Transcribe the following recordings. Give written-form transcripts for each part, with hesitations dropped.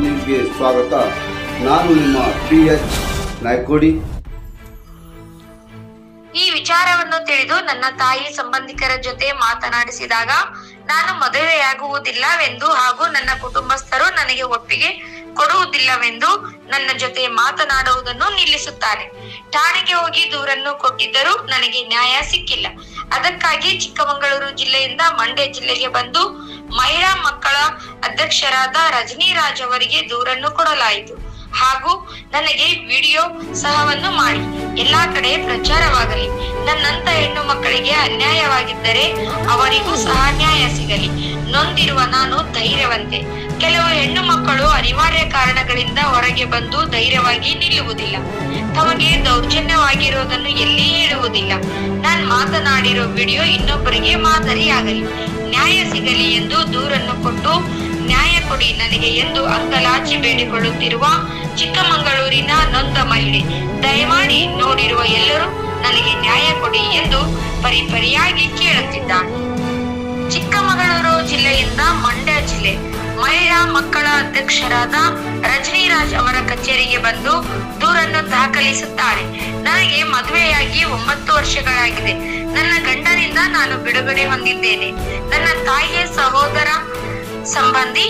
ನ್ಯೂಸ್ಗೆ ಸ್ವಾಗತ. ನಾನು ನಿಮ್ಮ PH ನಾಯ್ಕೋಡಿ. ಈ ವಿಚಾರವನ್ನು ತಿಳಿದು ನನ್ನ ತಾಯಿ ಸಂಬಂಧಿಕರ ಜೊತೆ ಮಾತನಾಡಿಸಿದಾಗ ನಾನು ಮದುವೆಯಾಗುವುದಿಲ್ಲವೆಂದು ಹಾಗೂ ನನ್ನ ಕುಟುಂಬಸ್ಥರು ನನಗೆ ಒಪ್ಪಿಗೆ ಕೊಡುವುದಿಲ್ಲವೆಂದು ನನ್ನ ಜೊತೆ ಮಾತನಾಡುವುದನ್ನು ನಿಲ್ಲಿಸುತ್ತಾರೆ. ಠಾಣೆಗೆ ಹೋಗಿ ದೂರನ್ನು ಕೊಟ್ಟಿದ್ದರೂ ನನಗೆ ನ್ಯಾಯ ಸಿಕ್ಕಿಲ್ಲ. ಅದಕ್ಕಾಗಿ ಚಿಕ್ಕಮಗಳೂರು ಜಿಲ್ಲೆಯಿಂದ ಮಂಡ್ಯ ಜಿಲ್ಲೆಗೆ ಬಂದು ಮಹಿಳಾ ಮಕ್ಕಳ ಅಧ್ಯಕ್ಷರಾದ ರಜನಿ ರಾಜ್ ಅವರಿಗೆ ದೂರನ್ನು ಕೊಡಲಾಯಿತು ಹಾಗೂ ನನಗೆ ವಿಡಿಯೋ ಸಹವನ್ನು ಮಾಡಿ ಎಲ್ಲಾ ಕಡೆ ಪ್ರಚಾರವಾಗಲಿ. ನನ್ನಂತ ಹೆಣ್ಣು ಮಕ್ಕಳಿಗೆ ಅನ್ಯಾಯವಾಗಿದ್ದರೆ ಅವರಿಗೂ ಸಹ ನ್ಯಾಯ ಸಿಗಲಿ. ನೊಂದಿರುವ ನಾನು ಧೈರ್ಯವಂತೆ. ಕೆಲವು ಹೆಣ್ಣು ಮಕ್ಕಳು ಅನಿವಾರ್ಯ ಕಾರಣಗಳಿಂದ ಹೊರಗೆ ಬಂದು ಧೈರ್ಯವಾಗಿ ನಿಲ್ಲುವುದಿಲ್ಲ. ತಮಗೆ ದೌರ್ಜನ್ಯವಾಗಿರುವುದನ್ನು ಎಲ್ಲಿ ಹೇಳುವುದಿಲ್ಲ. ನಾನು ಮಾತನಾಡಿರೋ ವಿಡಿಯೋ ಇನ್ನೊಬ್ಬರಿಗೆ ಮಾದರಿಯಾಗಲಿ. ನ್ಯಾಯ ಸಿಗಲಿ ಎಂದು ದೂರನ್ನು ಕೊಟ್ಟು ನ್ಯಾಯ ಕೊಡಿ ನನಗೆ ಎಂದು ಅಂಗಲಾಚಿ ಬೇಡಿಕೊಳ್ಳುತ್ತಿರುವ ಚಿಕ್ಕಮಗಳೂರಿನ ನೊಂದ ಮಹಿಳೆ, ದಯಮಾಡಿ ನೋಡಿರುವ ಎಲ್ಲರೂ ನನಗೆ ನ್ಯಾಯ ಕೊಡಿ ಎಂದು ಪರಿಪರಿಯಾಗಿ ಕೇಳುತ್ತಿದ್ದಾಳೆ. ಚಿಕ್ಕಮಗಳೂರು ಜಿಲ್ಲೆಯಿಂದ ಮಂಡ್ಯ ಜಿಲ್ಲೆ ಮಹಿಳಾ ಮಕ್ಕಳ ಅಧ್ಯಕ್ಷರಾದ ರಜನಿ ರಾಜ್ ಅವರ ಕಚೇರಿಗೆ ಬಂದು ದೂರನ್ನು ದಾಖಲಿಸುತ್ತಾಳೆ. ನನಗೆ ಮದುವೆಯಾಗಿ 9 ವರ್ಷಗಳಾಗಿದೆ. ನನ್ನ ಗಂಡನಿಂದ ನಾನು ಬಿಡುಗಡೆ ಹೊಂದಿದ್ದೇನೆ. ನನ್ನ ತಾಯಿಯ ಸಹೋದರ ಸಂಬಂಧಿ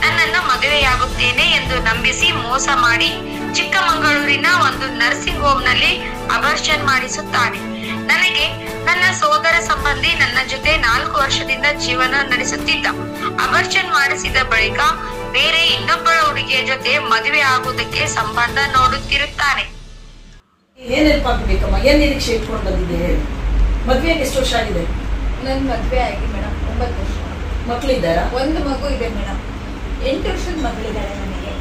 ನನ್ನನ್ನು ಮದುವೆಯಾಗುತ್ತೇನೆ ಎಂದು ನಂಬಿಸಿ ಮೋಸ ಮಾಡಿ ಚಿಕ್ಕಮಗಳೂರಿನ ಒಂದು ನರ್ಸಿಂಗ್ ಹೋಮ್ ನಲ್ಲಿ ಅಬಾರ್ಷನ್ ಮಾಡಿಸುತ್ತಾನೆ. ನನಗೆ ನನ್ನ ಸೋದರ ಸಂಬಂಧಿ ನನ್ನ ಜೊತೆ 4 ವರ್ಷದಿಂದ ಜೀವನ ನಡೆಸುತ್ತಿದ್ದ. ಅಬಾರ್ಷನ್ ಮಾಡಿಸಿದ ಬಳಿಕ ಬೇರೆ ಇನ್ನೊಬ್ಬಳ ಹುಡುಗಿಯ ಜೊತೆ ಮದುವೆ ಆಗುವುದಕ್ಕೆ ಸಂಬಂಧ ನೋಡುತ್ತಿರುತ್ತಾನೆ. ಏನ್ ಹೆಲ್ಪ್ ಆಗ್ಬೇಕಮ್ಮ? ಏನ್ ನಿರೀಕ್ಷೆ ಇಟ್ಕೊಂಡು ಬಂದಿದೆ ಹೇಳಿ. ಮದುವೆಗೆ ಎಷ್ಟು ವರ್ಷ ಆಗಿದೆ? ನನ್ ಮದುವೆ ಆಗಿ ಮೇಡಮ್ 9 ವರ್ಷ. ಮಕ್ಕಳಿದ್ದಾರಾ? ಒಂದು ಮಗು ಇದೆ ಮೇಡಮ್. 8 ವರ್ಷದ ಮಗಳಿದ್ದಾಳೆ ನನಗೆ.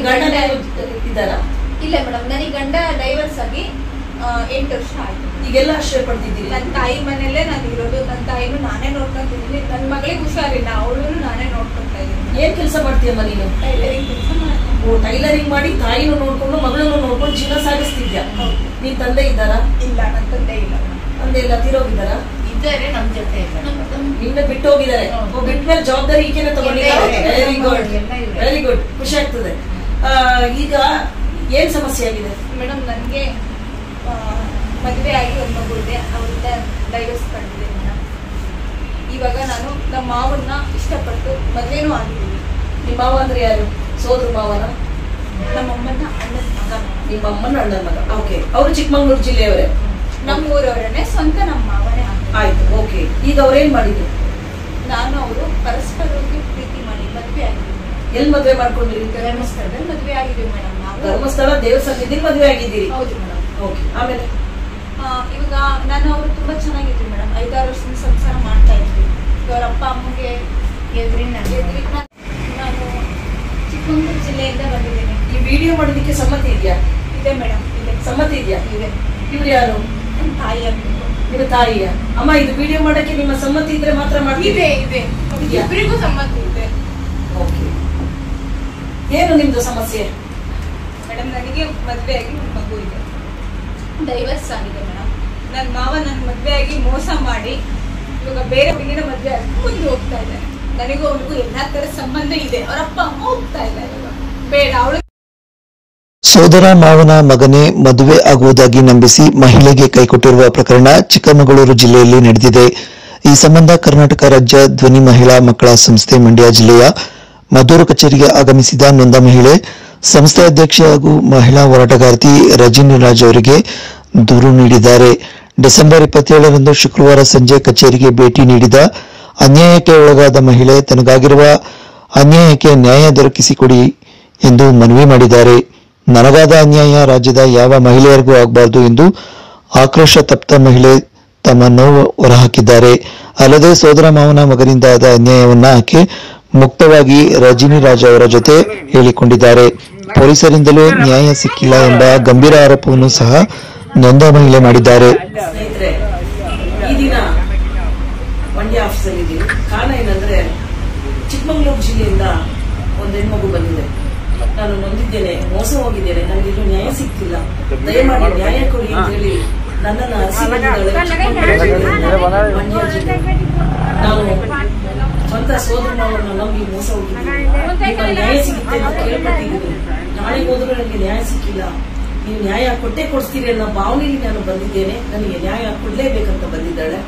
ಗಂಡ ಇದ್ದಾರಾ? ಇಲ್ಲ ಮೇಡಮ್, ನನಗೆ ಗಂಡ ಡೈವರ್ಸ್ ಆಗಿ 8 ವರ್ಷ ಆಯ್ತು. ಈಗೆಲ್ಲ ಆಶ್ರಯ ಪಡ್ತಿದ್ದೀರಿ? ನನ್ನ ತಾಯಿ ಮನೆಯಲ್ಲೇ ನಾನು ಇರೋದು. ನನ್ನ ತಾಯಿನೂ ನಾನೇ ನೋಡ್ಕೊಂತಿದ್ದೀನಿ. ನನ್ನ ಮಗಳಿಗೆ ಹುಷಾರಿಲ್ಲ, ಅವಳು ನಾನೇ ನೋಡ್ಕೊಂತ ಇದ್ದೀನಿ. ಏನ್ ಕೆಲಸ ಮಾಡ್ತೀಯಮ್ಮ ನೀನು? ಟೈಲರಿಂಗ್ ಕೆಲಸ ಮಾಡ್ತೀನಿ. ಟೈಲರಿಂಗ್ ಮಾಡಿ ತಾಯಿನೂ ನೋಡ್ಕೊಂಡು ಮಗಳನ್ನು ನೋಡ್ಕೊಂಡು ಜೀವನ ಸಾಗಿಸ್ತಿದ್ಯಾ? ನಿನ್ ತಂದೆ ಇದ್ದಾರಾ? ಇಲ್ಲ, ನನ್ನ ತಂದೆ ಇಲ್ಲ. ತಂದೆ ಇಲ್ಲ, ತೀರೋಗಿದ್ದಾರಾ? ಇದ್ದಾರೆ, ನಮ್ ಜೊತೆ ನಿನ್ನ ಬಿಟ್ಟು ಹೋಗಿದ್ದಾರೆ. ಬಿಟ್ಮೇಲೆ ಜವಾಬ್ದಾರಿ ಈಗೇನೆ ತಗೊಂಡಿದ್ದಾರೆ. ವೆರಿ ಗುಡ್, ಖುಷಿ ಆಗ್ತದೆ. ಈಗ ಏನ್ ಸಮಸ್ಯೆ ಆಗಿದೆ ಮೇಡಮ್? ನನ್ಗೆ ಮದುವೆ ಆಗಿ ಒಂದು ಮಗು ಇದೆ. ಅವರಿಂದ ಡೈವರ್ಸ್ ಪಡೆದಿದೆ ಮೇಡಮ್. ಇವಾಗ ನಾನು ನಮ್ಮ ಮಾವನ್ನ ಇಷ್ಟಪಟ್ಟು ಮದುವೆನೂ ಆಗಿದ್ದೀನಿ. ನಿಮ್ಮ ಮಾವ ಅಂದ್ರೆ ಯಾರು? ಸೋದರ ಮಾವನ? ನಮ್ಮಮ್ಮನ ಅಣ್ಣನ ಮಗ. ನಿಮ್ಮ ಅಮ್ಮನ ಅಣ್ಣನ ಮಗ. ಓಕೆ. ಅವರು ಚಿಕ್ಕಮಗಳೂರು ಜಿಲ್ಲೆಯವರೇ? ನಮ್ಮ ಊರವರನ್ನೇ, ಸ್ವಂತ ನಮ್ಮ ಮಾವನೇ. ಆಯ್ತು, ಓಕೆ. ಈಗ ಅವ್ರೇನ್ ಮಾಡಿದ್ರು? ನಾನು ಅವರು ಪರಸ್ಪರವಾಗಿ ಪ್ರೀತಿ ಮಾಡಿ ಮದುವೆ ಆಗಿದ್ದೀವಿ. ಎಲ್ಲಿ ಮದುವೆ ಮಾಡ್ಕೊಂಡಿರಿ? ಧರ್ಮಸ್ಥಳದಲ್ಲಿ ಮದುವೆ ಆಗಿದ್ದೀವಿ ಮೇಡಮ್. ನಾವು ಧರ್ಮಸ್ಥಳ ದೇವಸ್ಥಾನದಲ್ಲಿ ಮದುವೆ ಆಗಿದ್ದೀರಿ? ಹೌದು ಮೇಡಮ್. ಓಕೆ. ಆಮೇಲೆ ಇವಾಗ ನಾನು ಅವರು ತುಂಬಾ ಚೆನ್ನಾಗಿದ್ರು ಮೇಡಮ್. 5-6 ವರ್ಷದಿಂದ ಸಂಸಾರ ಮಾಡ್ತಾ ಇದ್ವಿ. ಅವರ ಅಪ್ಪ ಅಮ್ಮಗೆ ಎದುರಿನ ನಾನು ಚಿಕ್ಕಮಗಳೂರು ಜಿಲ್ಲೆಯಿಂದ ಬಂದಿದ್ದೇನೆ. ಈ ವಿಡಿಯೋ ಮಾಡೋದಕ್ಕೆ ಸಮ್ಮತಿ ಇದೆಯಾ? ಇದೆ ಮೇಡಮ್, ಇದೆ. ಸಮ್ಮತಿ ಇದೆಯಾ? ಇದೆ. ಇವ್ರು ಯಾರು? ನನ್ನ ತಾಯಿ ಆಗ್ಬೇಕು. ನಿಮ್ಮ ತಾಯಿಯ? ಅಮ್ಮ, ಇದು ವಿಡಿಯೋ ಮಾಡಕ್ಕೆ ನಿಮ್ಮ ಸಮ್ಮತಿ ಇದ್ರೆ ಮಾತ್ರ ಮಾಡ್ತೀವಿ? ಇದೆ, ಇದೆ. ಇಬ್ಬರಿಗೂ ಸಮ್ಮತಿ ಇದೆ. ಓಕೆ. ಏನು ನಿಮ್ದು ಸಮಸ್ಯೆ? ಮೇಡಮ್, ನನಗೆ ಮದುವೆ ಆಗಿ ಒಂದು ಮಗು ಇದೆ. ಡೈವರ್ಸ್ ಆಗಿದೆ ಮೇಡಮ್. ನನ್ನ ಮಾವ ನನ್ನ ಮದುವೆ ಆಗಿ ಮೋಸ ಮಾಡಿ ಇವಾಗ ಬೇರೆ ಹುಡುಗಿನ ಮದುವೆ ಆಗಿ ಮುಂದೆ ಹೋಗ್ತಾ ಇದ್ದಾರೆ. ನನಗೂ ಅವ್ರಿಗೂ ಎಲ್ಲಾ ತರ ಸಂಬಂಧ ಇದೆ. ಅವ್ರ ಅಪ್ಪ ಅಮ್ಮ ಹೋಗ್ತಾ ಇಲ್ಲ, ಇವಾಗ ಬೇಡ ಅವಳು. ಸೋದರ ಮಾವನ ಮಗನೇ ಮದುವೆ ಆಗುವುದಾಗಿ ನಂಬಿಸಿ ಮಹಿಳೆಗೆ ಕೈಕೊಟ್ಟಿರುವ ಪ್ರಕರಣ ಚಿಕ್ಕಮಗಳೂರು ಜಿಲ್ಲೆಯಲ್ಲಿ ನಡೆದಿದೆ. ಈ ಸಂಬಂಧ ಕರ್ನಾಟಕ ರಾಜ್ಯ ಧ್ವನಿ ಮಹಿಳಾ ಮಕ್ಕಳ ಸಂಸ್ಥೆ ಮಂಡ್ಯ ಜಿಲ್ಲೆಯ ಮದ್ದೂರು ಕಚೇರಿಗೆ ಆಗಮಿಸಿದ ನೊಂದ ಮಹಿಳೆ ಸಂಸ್ಥೆ ಅಧ್ಯಕ್ಷೆ ಹಾಗೂ ಮಹಿಳಾ ಹೋರಾಟಗಾರ್ತಿ ರಜನಿ ರಾಜ್ ಅವರಿಗೆ ದೂರು ನೀಡಿದ್ದಾರೆ. ಡಿಸೆಂಬರ್ 27ರಂದು ಶುಕ್ರವಾರ ಸಂಜೆ ಕಚೇರಿಗೆ ಭೇಟಿ ನೀಡಿದ ಅನ್ಯಾಯಕ್ಕೆ ಒಳಗಾದ ಮಹಿಳೆ ತನಗಾಗಿರುವ ಅನ್ಯಾಯಕ್ಕೆ ನ್ಯಾಯ ದೊರಕಿಸಿಕೊಡಿ ಎಂದು ಮನವಿ ಮಾಡಿದ್ದಾರೆ. ನನಗಾದ ಅನ್ಯಾಯ ರಾಜ್ಯದ ಯಾವ ಮಹಿಳೆಯರಿಗೂ ಆಗಬಾರದು ಎಂದು ಆಕ್ರೋಶ ತಪ್ತ ಮಹಿಳೆ ತಮ್ಮ ನೋವು ಹೊರಹಾಕಿದ್ದಾರೆ. ಅಲ್ಲದೆ ಸೋದರ ಮಾವನ ಮಗನಿಂದ ಆದ ಅನ್ಯಾಯವನ್ನ ಆಕೆ ಮುಕ್ತವಾಗಿ ರಜನಿ ರಾಜ್ ಅವರ ಜೊತೆ ಹೇಳಿಕೊಂಡಿದ್ದಾರೆ. ಪೊಲೀಸರಿಂದಲೂ ನ್ಯಾಯ ಸಿಕ್ಕಿಲ್ಲ ಎಂಬ ಗಂಭೀರ ಆರೋಪವನ್ನು ಸಹ ನೊಂದ ಮಹಿಳೆ ಮಾಡಿದ್ದಾರೆ. ಸ್ನೇಹಿತರೆ, ಈ ದಿನ ಮಂಡ್ಯ ಆಫೀಸಲ್ಲಿ ಇದ್ದೀವಿ. ಕಾರಣ ಏನಂದ್ರೆ, ಚಿಕ್ಕಮಗಳೂರು ಜಿಲ್ಲೆಯಿಂದ ಒಂದು ಹೆಣ್ಮಗು ಬಂದಿದೆ. ನಾನು ನೊಂದಿದ್ದೇನೆ, ಮೋಸ ಮೋಸ ಹೋಗಿದ್ದೇನೆ, ನನಗೆ ಇನ್ನೂ ನ್ಯಾಯ ಸಿಕ್ತಿಲ್ಲ, ದಯಮಾಡಿ ನ್ಯಾಯ ಕೊಡಿ ಅಂತ ಹೇಳಿ ನನ್ನನ್ನು ಅರಸಿ ಬಂದಿದ್ದಾಳೆ ಮಂಡ್ಯ ಜಿಲ್ಲೆ. ನಾವು ಸ್ವಂತ ಸೋದರ ಮಾವನ್ನ ನಂಬಿ ಮೋಸ ಹೋಗಿದ್ದೀವಿ. ನಿಮ್ಮ ನ್ಯಾಯ ಸಿಗುತ್ತೆ ಅಂತ ಕೇಳ್ಪಟ್ಟಿದ್ದೀನಿ. ನಾಳೆ ಹೋದ್ರೂ ನನಗೆ ನ್ಯಾಯ ಸಿಕ್ಕಿಲ್ಲ. ನೀವು ನ್ಯಾಯ ಕೊಟ್ಟೆ ಕೊಡ್ತೀರಿ ಅನ್ನೋ ಭಾವನೆಯಲ್ಲಿ ನಾನು ಬಂದಿದ್ದೇನೆ. ನನಗೆ ನ್ಯಾಯ ಕೊಡ್ಲೇಬೇಕಂತ ಬಂದಿದ್ದಾಳೆ.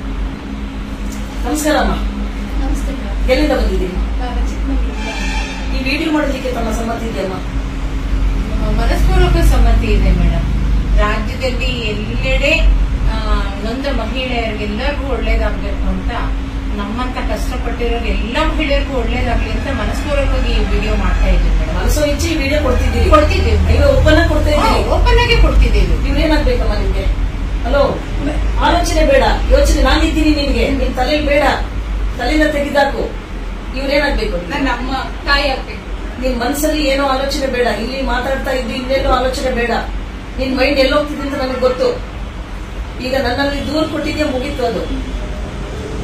ನಮಸ್ಕಾರ ಅಮ್ಮ. ಎಲ್ಲಿಂದ ಬಂದಿದ್ದೀರಿ? ಈ ವಿಡಿಯೋ ಮಾಡೋದಕ್ಕೆ ತಮ್ಮ ಸಮ್ಮತಿ ಇದೆಯಮ್ಮ? ಮನಸ್ಪೂರ್ವಕ ಸಮ್ಮತಿ ಇದೆ ಮೇಡಮ್. ರಾಜ್ಯದಲ್ಲಿ ಎಲ್ಲೆಡೆ ನೊಂದ ಮಹಿಳೆಯರಿಗೆಲ್ಲರಿಗೂ ಒಳ್ಳೇದಾಗ್ಬೇಕು ಅಂತ, ನಮ್ಮಂತ ಕಷ್ಟಪಟ್ಟಿರೋ ಎಲ್ಲ ಮಹಿಳೆಯರಿಗೂ ಒಳ್ಳೇದಾಗ್ಲಿ ಅಂತ ಮನಸ್ಪೂರ್ವಕವಾಗಿ ಈ ವಿಡಿಯೋ ಮಾಡ್ತಾ ಇದ್ದೀವಿ ಮೇಡಮ್. ಮನಸ್ಸು ಇಚ್ಛೆ ಈ ವಿಡಿಯೋ ಕೊಡ್ತಿದ್ದೀವಿ. ಈಗ ಓಪನ್ ಕೊಡ್ತಾ ಇದ್ದೀವಿ. ಓಪನ್ ಆಗಿ ಕೊಡ್ತಿದ್ದೀವಿ. ಇವ್ರೇನಾಗ್ಬೇಕಮ್ಮ ನಿಮ್ಗೆ? ಹಲೋ, ಆಲೋಚನೆ ಬೇಡ, ಯೋಚನೆ ನಾನಿದ್ದೀನಿ ನಿನ್ಗೆ. ನಿನ್ ತಲೆಯಲ್ಲಿ ಬೇಡ, ತಲೆಯಿಂದ ತೆಗೆದಾಕು. ಇವ್ರೇನಾಗ್ಬೇಕು? ನಮ್ಮ ತಾಯಿ ಆಗ್ಬೇಕು. ನಿನ್ ಮನ್ಸಲ್ಲಿ ಏನೋ ಆಲೋಚನೆ ಬೇಡ. ಇಲ್ಲಿ ಮಾತಾಡ್ತಾ ಇದ್ದು ಇನ್ನೇನೋ ಆಲೋಚನೆ ಬೇಡ. ನಿನ್ ಮೈಂಡ್ ಎಲ್ಲೋಗ್ತಿದೆ ಅಂತ ನನಗೆ ಗೊತ್ತು. ಈಗ ನನ್ನಲ್ಲಿ ದೂರ ಕೊಟ್ಟಿದ್ಯಾ, ಮುಗೀತು. ಅದು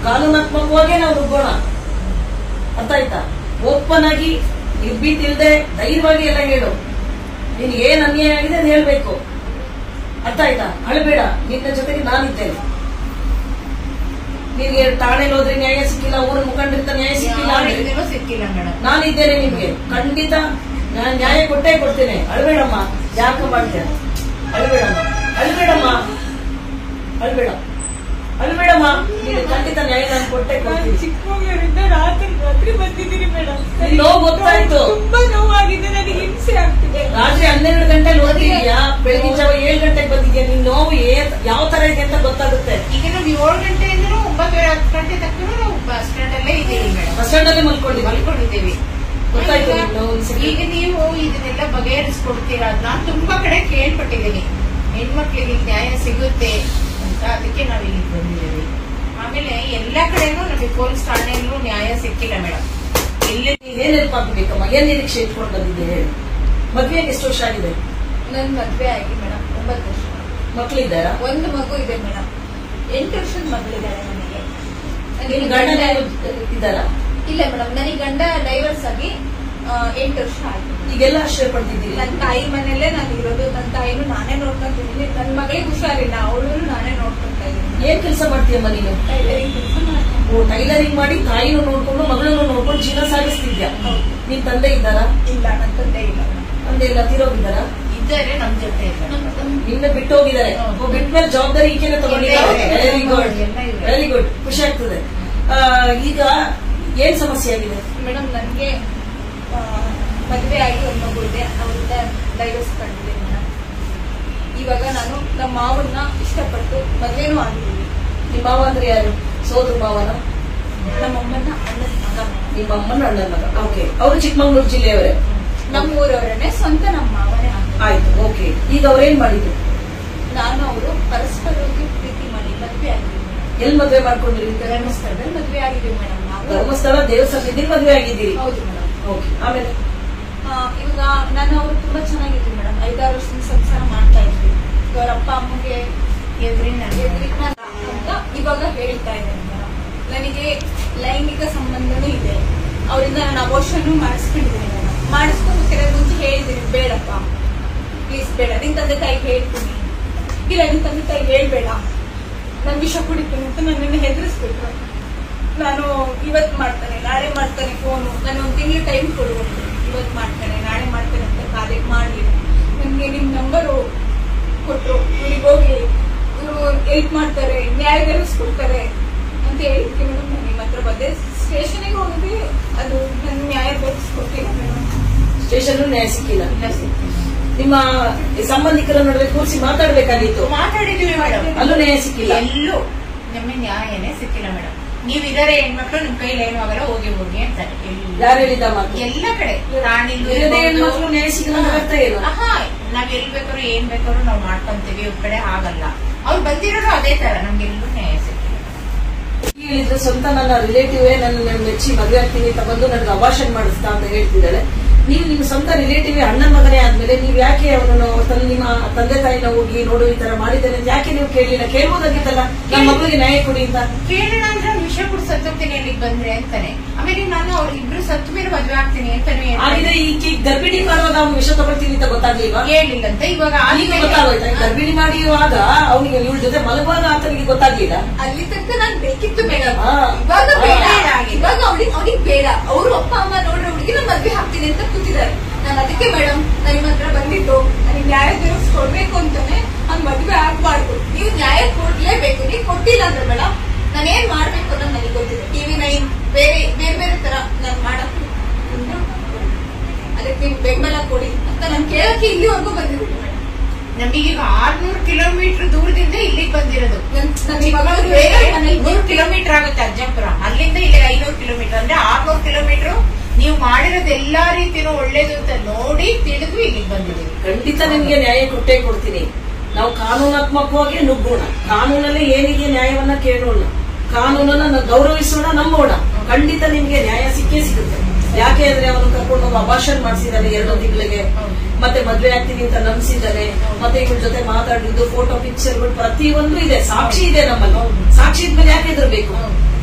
ಕಾನೂನಾತ್ಮಕವಾಗೇ ನಾವು ರುಬ್ಬೋಣ. ಅರ್ಥ ಆಯ್ತಾ? ಓಪನ್ ಆಗಿ ನಿರ್ಭೀತಿಲ್ದೆ ಧೈರ್ಯವಾಗಿ ಎಲ್ಲ ಹೇಳು. ನಿನ್ಗೆ ಏನ್ ಅನ್ಯಾಯ ಆಗಿದೆ ಅದು ಹೇಳ್ಬೇಕು. ಅರ್ಥ ಆಯ್ತಾ? ಅಳಬೇಡ. ನಿನ್ನ ಜೊತೆಗೆ ನಾನಿದ್ದೇನೆ. ನಿನ್ಗೆ ಠಾಣೆಗೆ ಹೋದ್ರೆ ನ್ಯಾಯ ಸಿಕ್ಕಿಲ್ಲ, ಊರ ಮುಖಂಡರಿಂದ ನ್ಯಾಯ ಸಿಕ್ಕಿಲ್ಲ ಮೇಡಮ್, ನಾನಿದ್ದೇನೆ ನಿಮ್ಗೆ. ಖಂಡಿತ ನಾನು ನ್ಯಾಯ ಕೊಟ್ಟೇ ಕೊಡ್ತೇನೆ. ಅಳಬೇಡಮ್ಮ. ಯಾಕ ಮಾಡ್ತೇನೆ? ಅಳಬೇಡಮ್ಮ, ಅಳಬೇಡಮ್ಮ, ಅಳಬೇಡ, ಅಳಬೇಡಮ್ಮ. ನೀನು ಖಂಡಿತ ನ್ಯಾಯ ನಾನು ಕೊಟ್ಟೆ ಕೊಡ್ತೀನಿ. ಚಿಕ್ಕಮಗಳೂರಿಂದ ರಾತ್ರಿ ಬಂದಿದ್ದೀನಿ ಮೇಡಮ್. ನೋವು ಗೊತ್ತಾಯ್ತು. ತುಂಬಾ ನೋವಾಗಿದೆ, ನನಗೆ ಹಿಂಸೆ ಆಗ್ತಿದೆ. ರಾತ್ರಿ 12 ಗಂಟೆಗೆ ಓದಿದ್ಯಾ, ಬೆಳಗಿನ ಜಾವ 7 ಗಂಟೆಗೆ ಬಂದಿದ್ಯಾ. ನಿನ್ ನೋವು ಯಾವ ತರ ಇದೆ ಅಂತ ಗೊತ್ತಾಗುತ್ತೆ. ಈಗ ನಾವು 7 ಗಂಟೆಯಿಂದ 9:10 ಗಂಟೆ ತಕ್ಕ ನಾವು ಬಸ್ ಸ್ಟ್ಯಾಂಡ್ ಅಲ್ಲೇ ಇದ್ದೀವಿ ಮೇಡಮ್. ಬಸ್ ಸ್ಟ್ಯಾಂಡ್ ಅಲ್ಲೇ ಮಲ್ಕೊಂಡಿದ್ದೀವಿ. ಗೊತ್ತಾಯ್ತು. ಈಗ ನೀವು ಇದನ್ನೆಲ್ಲ ಬಗೆಹರಿಸ್ಕೊಡ್ತೀರಾ? ನಾನು ತುಂಬಾ ಕಡೆ ಕೇಳ್ಪಟ್ಟಿದ್ದೀನಿ, ಹೆಣ್ಮಕ್ಳಿಗೆ ನ್ಯಾಯ ಸಿಗುತ್ತೆ ಅಂತ. ಅದಕ್ಕೆ ನಾವು ಇಲ್ಲಿಗೆ ಬಂದಿದ್ದೀವಿ. ಆಮೇಲೆ ಎಲ್ಲಾ ಕಡೆನೂ ನಮಗೆ ಪೊಲೀಸ್ ಠಾಣೆಯಲ್ಲೂ ನ್ಯಾಯ ಸಿಕ್ಕಿಲ್ಲ ಮೇಡಮ್. ಏನ್ ಹೆಲ್ಪ್ ಆಗ್ಬೇಕಮ್ಮ? ಏನ್ ನಿರೀಕ್ಷೆ ಇಟ್ಕೊಂಡು ಬಂದಿದ್ದೆ ಹೇಳಿ? ಮದ್ವೆಗೆ ಎಷ್ಟು ವರ್ಷ ಆಗಿದೆ? ನನ್ ಮದ್ವೆ ಆಗಿ ಮೇಡಮ್ 9 ವರ್ಷ. ಮಕ್ಳಿದ್ದಾರಾ? ಒಂದು ಮಗು ಇದೆ ಮೇಡಮ್. 8 ವರ್ಷದ ಮಗಳಿದ್ದಾರೆ ನನಗೆ. ನಿಮ್ ಗಂಡ ಇದ್ದಾರಾ? ಇಲ್ಲ ಮೇಡಮ್, ನನಗೆ ಗಂಡ ಡೈವರ್ಸ್ ಆಗಿ 8 ವರ್ಷ ಆಯ್ತು. ಈಗೆಲ್ಲ ಆಶ್ರಯ ಪಡ್ತಿದ್ದೀರಿ? ನನ್ನ ತಾಯಿ ಮನೆಯಲ್ಲೇ ನಾನು ಇರೋದು. ನನ್ನ ತಾಯಿನೂ ನಾನೇ ನೋಡ್ಕೊಂತಿದ್ದೀನಿ. ನನ್ನ ಮಗಳಿಗೆ ಹುಷಾರಿಲ್ಲ, ಅವಳು ನಾನೇ ನೋಡ್ಕೊಂತ ಇದ್ದೀನಿ. ಏನ್ ಕೆಲಸ ಮಾಡ್ತೀಯಮ್ಮ ನೀನು? ಟೈಲರಿಂಗ್ ಕೆಲಸ ಮಾಡ್ತೀನಿ. ಟೈಲರಿಂಗ್ ಮಾಡಿ ತಾಯಿನೂ ನೋಡ್ಕೊಂಡು ಮಗಳನ್ನು ನೋಡ್ಕೊಂಡು ಜೀವನ ಸಾಗಿಸ್ತಿದ್ಯಾ? ನಿನ್ ತಂದೆ ಇದ್ದಾರಾ? ಇಲ್ಲ, ನನ್ನ ತಂದೆ ಇಲ್ಲ. ತಂದೆ ಇಲ್ಲ, ತೀರೋಗಿದ್ದಾರಾ? ಇದ್ದಾರೆ ನಮ್ ಜೊತೆ. ನಿನ್ನ ಬಿಟ್ಟು ಹೋಗಿದ್ದಾರೆ. ಬಿಟ್ಮೇಲೆ ಜವಾಬ್ದಾರಿ ಈಕೆನೆ ತಗೊಂಡಿದ್ದಾರೆ. Very good, very good. ಖುಷಿ ಆಗ್ತದೆ. ಈಗ ಏನ್ ಸಮಸ್ಯೆ ಆಗಿದೆ ಮೇಡಮ್? ನನ್ಗೆ ಮದುವೆ ಆಗಿ ಒಂದು ಮಗು ಇದೆ, ಅವರಿಂದ ಡೈವರ್ಸ್ ಕಂಡಿದೆ ಮೇಡಮ್. ಇವಾಗ ನಾನು ನಮ್ಮ ಮಾವನ್ನ ಇಷ್ಟಪಟ್ಟು ಮದುವೆನೂ ಆಗಿದ್ದೀನಿ. ನಿಮ್ಮ ಮಾವ ಅಂದ್ರೆ ಯಾರು? ಸೋದರ ಮಾವನ? ನಮ್ಮಮ್ಮನ ಅಣ್ಣನ ಮಗ ಮೇಡಮ್. ನಿಮ್ಮ ಅಮ್ಮನ ಅಣ್ಣನ ಮಗ. ಓಕೆ. ಅವರು ಚಿಕ್ಕಮಗಳೂರು ಜಿಲ್ಲೆಯವರೇ? ನಮ್ಮೂರವರನ್ನೇ, ಸ್ವಂತ ನಮ್ಮ ಮಾವನೇ. ಆಯ್ತು, ಓಕೆ. ಈಗ ಅವ್ರೇನ್ ಮಾಡಿದ್ರು? ನಾನು ಅವರು ಪರಸ್ಪರವಾಗಿ ಪ್ರೀತಿ ಮಾಡಿ ಮದುವೆ ಆಗಿದ್ದೀವಿ. ಎಲ್ಲಿ ಮದುವೆ ಮಾಡ್ಕೊಂಡ್ರಿ? ಧರ್ಮಸ್ಥಳದಲ್ಲಿ ಮದುವೆ ಆಗಿದ್ದೀವಿ ಮೇಡಮ್. ನಾವು ಧರ್ಮಸ್ಥಳ ದೇವಸ್ಥಾನದಲ್ಲಿ ಮದುವೆ ಆಗಿದ್ದೀರಿ? ಹೌದು ಮೇಡಮ್. ಓಕೆ. ಆಮೇಲೆ ಇವಾಗ ನಾನು ಅವರು ತುಂಬಾ ಚೆನ್ನಾಗಿದ್ವಿ ಮೇಡಮ್. 5-6 ವರ್ಷದಿಂದ ಸಂಸಾರ ಮಾಡ್ತಾ ಇದ್ವಿ. ಅವರ ಅಪ್ಪ ಅಮ್ಮಗೆ ಎದುರಿನ ಅಂತ ಇವಾಗ ಹೇಳ್ತಾ ಇದ್ದೇನೆ ಮೇಡಮ್. ನನಗೆ ಲೈಂಗಿಕ ಸಂಬಂಧನೂ ಇದೆ. ಅವರಿಂದ ನಾನು ಅಬೋರ್ಷನ್ ಮಾಡಿಸ್ಕೊಂಡಿದ್ದೀನಿ ಮೇಡಮ್. ಮಾಡಿಸ್ಕೊಂಡು ಕೆಲವು ಮುಂಚೆ ಹೇಳಿದ್ದೀನಿ, ಬೇಡಪ್ಪ ಪ್ಲೀಸ್ ಬೇಡ, ನಿನ್ ತಂದೆ ತಾಯಿ ಹೇಳ್ತೀನಿ. ಇಲ್ಲ, ನಿನ್ ತಂದೆ ತಾಯಿ ಹೇಳ್ಬೇಡ, ನಾನು ವಿಷ ಕುಡಿತೀನಿ ಅಂತ ನನ್ನನ್ನು ಹೆದರಿಸ್ಬಿಟ್ರು. ನಾನು ಇವತ್ತು ಮಾಡ್ತಾನೆ, ನಾಳೆ ಮಾಡ್ತಾನೆ ಫೋನು. ನಾನು 1 ತಿಂಗಳು ಟೈಮ್ ಕೊಡುವಂತೆ. ಇವತ್ತು ಮಾಡ್ತಾನೆ, ನಾಳೆ ಮಾಡ್ತಾನೆ ಅಂತ ಕಾಲೇಜ್ ಮಾಡಲಿಲ್ಲ. ನನಗೆ ನಿಮ್ ನಂಬರು ಕೊಟ್ಟರು. ಇವ್ರಿಗೆ ಹೋಗಿ ಇವರು ಹೆಲ್ಪ್ ಮಾಡ್ತಾರೆ, ನ್ಯಾಯ ಗೆಲ್ಲಿಸ್ಕೊಡ್ತಾರೆ ಅಂತ ಹೇಳಿದ್ಕೆ ಮೇಡಮ್ ನಾನು ನಿಮ್ಮ ಹತ್ರ ಬಂದೆ. ಸ್ಟೇಷನ್ಗೆ ಹೋಗಿದ್ವಿ, ಅದು ನನ್ನ ನ್ಯಾಯ ಗೆಲ್ಲಿಸ್ಕೊಟ್ಟಿಲ್ಲ ಮೇಡಮ್. ಸ್ಟೇಷನ್ ನ್ಯಾಯ ಸಿಕ್ಕಿಲ್ಲ. ನಿಮ್ಮ ಸಂಬಂಧಿಕರ ನಡುವೆ ಕೂರಿಸಿ ಮಾತಾಡ್ಬೇಕಾಗಿತ್ತು. ಮಾತಾಡಿದ್ವಿ ಮೇಡಮ್, ಅಲ್ಲೂ ನ್ಯಾಯ ಸಿಕ್ಕಿಲ್ಲ. ಎಲ್ಲೂ ನಮಗೆ ನ್ಯಾಯನೇ ಸಿಕ್ಕಿಲ್ಲ ಮೇಡಮ್. ನೀವಿದಾರೆ ಹೆಣ್ಮಕ್ಳು, ನಿಮ್ ಕೈಲಿ ಏನು ಆಗಲ್ಲ, ಹೋಗಿ ಹೋಗಿ ಅಂತಾರೆ. ಯಾರು ಹೇಳಿದ ಮಾತು? ಎಲ್ಲ ಕಡೆ ಹೆಣ್ಮಕ್ಳು ನ್ಯಾಯ ಸಿಗಲ್ಲ ಅರ್ಥ ಏನು? ನಾವ್ ಎಲ್ ಬೇಕಾದ್ರು ಏನ್ ಬೇಕಾದ್ರು ನಾವ್ ಮಾಡ್ಕೊಂತೀವಿ. ಇವ್ರ ಕಡೆ ಆಗಲ್ಲ. ಅವ್ರು ಬಂದಿರೋರು ಅದೇ ತರ, ನಮ್ಗೆಲ್ಲೂ ನ್ಯಾಯ ಸಿಕ್ಕಿಲ್ಲ. ಹೇಳಿದ್ರೆ ಸ್ವಂತ ನನ್ನ ರಿಲೇಟಿವ್ ನನ್ನ ಮೆಚ್ಚಿ ಮದುವೆ ಆಗ್ತೀನಿ ಅಂತ ಬಂದು ನನಗೆ ಅಭಾಷಣ ಮಾಡಿಸ್ತಾ ಅಂತ ಹೇಳ್ತಿದ್ದಾಳೆ. ನೀವು ನಿಮ್ಮ ಸ್ವಂತ ರಿಲೇಟಿವ್ ಅಣ್ಣನ ಮಗನೇ ಆದ್ಮೇಲೆ ನೀವು ಯಾಕೆ ಅವನನ್ನು ನಿಮ್ಮ ತಂದೆ ತಾಯಿನ ಹೋಗಿ ನೋಡು ಈ ತರ ಮಾಡಿದ್ದೇನೆ ಅಂತ ಯಾಕೆ ನೀವು ಕೇಳಲಿಲ್ಲ? ಕೇಳ್ಬೋದಾಗಿತ್ತಲ್ಲ, ನಮ್ಮ ಮಗಳಿಗೆ ನ್ಯಾಯ ಕೊಡಿ ಅಂತ. ಕೇಳೋಣ ಅಂದ್ರೆ ವಿಷಯ ಕೂಡ ಸತ್ತೋಗ್ತೀನಿ ಅಲ್ಲಿಗೆ ಬಂದ್ರೆ ಅಂತಾನೆ. ಆಮೇಲೆ ನಾನು ಅವ್ರ ಇಬ್ರು ಸತ್ತು ಮೇಲೆ ಮದ್ವೆ ಆಗ್ತೀನಿ ಅಂತಾನೆ ಆಗಿದೆ. ಈ ಗರ್ಭಿಣಿ ಮಾಡುವಾಗ ಅವ್ನು ವಿಷ ತಗೊಳ್ತೀನಿ ಅಂತ ಗೊತ್ತಾಗ್ಲಿಲ್ವಾ? ಹೇಳಿಲ್ಲ ಅಂತ ಇವಾಗ ಗೊತ್ತಾಗೋಯ್ತಾ? ಗರ್ಭಿಣಿ ಮಾಡಿಯುವಾಗ ಅವನಿಗೆ ಇವಳ ಜೊತೆ ಮಲಗುವಾಗ ಆತನಿಗೆ ಗೊತ್ತಾಗ್ಲಿಲ್ಲ. ಅಲ್ಲಿ ತನಕ ನಾನ್ ಬೇಕಿತ್ತು ಮೇಡಮ್. ಇವಾಗ ಬೇಡ, ಇವಾಗ ಅವ್ನಿಗೆ ಬೇಡ. ಅವ್ರು ಅಪ್ಪ ಅಮ್ಮ ನೋಡ್ರೆ ಹುಡುಗಿ ನಾನು ಮದ್ವೆ ಹಾಕ್ತೀನಿ ಅಂತ ಕೂತಿದ್ದಾರೆ. ನಾನು ಅದಕ್ಕೆ ಮೇಡಮ್ ನಾನು ನಿಮ್ಮ ಹತ್ರ ಬಂದಿದ್ದು ನನಗೆ ನ್ಯಾಯ ಕೊಡ್ಬೇಕು ಅಂತಾನೆ ಅವ್ನ್ ಮದ್ವೆ ಆಗ್ಬಾರ್ದು. ನೀವು ನ್ಯಾಯ ಕೊಡ್ಲೇಬೇಕು. ನೀವು ಕೊಟ್ಟಿಲ್ಲ ಅಂದ್ರೆ ಮೇಡಮ್ ನಾನೇನ್ ಮಾಡ್ಬೇಕು ಅನ್ನೋದು ನನಗೆ ಗೊತ್ತಿದೆ. TV9 ಬೇರೆ ಬೇರೆ ಬೇರೆ ತರ ನಾನು ಮಾಡಕ್ ಅದಕ್ಕೆ ನೀವು ಬೆಂಬಲ ಕೊಡಿ ಅಂತ ನಾನು ಕೇಳಕ್ಕೆ ಇಲ್ಲಿವರೆಗೂ ಬಂದಿದ್ದೀನಿ. ನಮಗೀಗ 600 ಕಿಲೋಮೀಟರ್ ದೂರದಿಂದ ಇಲ್ಲಿಗೆ ಬಂದಿರೋದು. 100 ಕಿಲೋಮೀಟರ್ ಆಗುತ್ತೆ ಅಜ್ಜಂಪುರ, ಅಲ್ಲಿಂದ ಇಲ್ಲಿಗೆ 500 ಕಿಲೋಮೀಟರ್ ಅಂದ್ರೆ 600 ಕಿಲೋಮೀಟರ್. ನೀವು ಮಾಡಿರೋದು ಎಲ್ಲಾ ರೀತಿನೂ ಒಳ್ಳೇದು ಅಂತ ನೋಡಿ ತಿಳಿದು ಇಲ್ಲಿಗೆ ಬಂದಿದ್ದೀವಿ. ಖಂಡಿತ ನಿಮ್ಗೆ ನ್ಯಾಯ ಕೊಟ್ಟೇ ಕೊಡ್ತೀನಿ. ನಾವು ಕಾನೂನಾತ್ಮಕವಾಗಿ ನುಗ್ಗೋಣ, ಕಾನೂನಲ್ಲಿ ಏನಿದೆ ನ್ಯಾಯವನ್ನ ಕೇಳೋಣ, ಕಾನೂನನ್ನ ಗೌರವಿಸೋಣ, ನಂಬೋಣ. ಖಂಡಿತ ನಿಮ್ಗೆ ನ್ಯಾಯ ಸಿಕ್ಕೇ ಸಿಗುತ್ತೆ. ಯಾಕೆ ಅಂದ್ರೆ ಅವನು ಕರ್ಕೊಂಡು ಹೋಗಿ ಅಬಾರ್ಷನ್ ಮಾಡಿಸಿದ್ದಾನೆ 2 ತಿಂಗಳಿಗೆ, ಮತ್ತೆ ಮದ್ವೆ ಆಗ್ತೀನಿ ಅಂತ ನಂಬಿಸಿದ್ದಾನೆ, ಮತ್ತೆ ಇವ್ರ ಜೊತೆ ಮಾತಾಡಿದ್ದು ಫೋಟೋ ಪಿಕ್ಚರ್ಗಳು ಪ್ರತಿಯೊಂದು ಇದೆ, ಸಾಕ್ಷಿ ಇದೆ ನಮ್ಮಲ್ಲಿ. ಸಾಕ್ಷಿ ಇದ್ಮೇಲೆ ಯಾಕೆ ಹೆದರ್ಬೇಕು?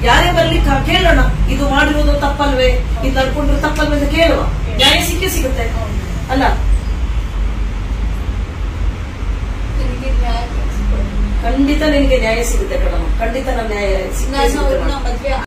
ಯಾರೇ ಬರ್ಲಿ ಕೇಳೋಣ, ಇದು ಮಾಡಿರೋದು ತಪ್ಪಲ್ವೇ, ಇದು ನಡ್ಕೊಂಡ್ರು ತಪ್ಪಲ್ವೇ ಅಂತ ಕೇಳುವ. ನ್ಯಾಯ ಸಿಕ್ಕೇ ಸಿಗುತ್ತೆ ಅಲ್ಲ? ಖಂಡಿತ ನಿನಗೆ ನ್ಯಾಯ ಸಿಗುತ್ತೆ ಕಣಮ್ಮ, ಖಂಡಿತ ನಮ್ಮ ನ್ಯಾಯ ಸಿಗುತ್ತೆ.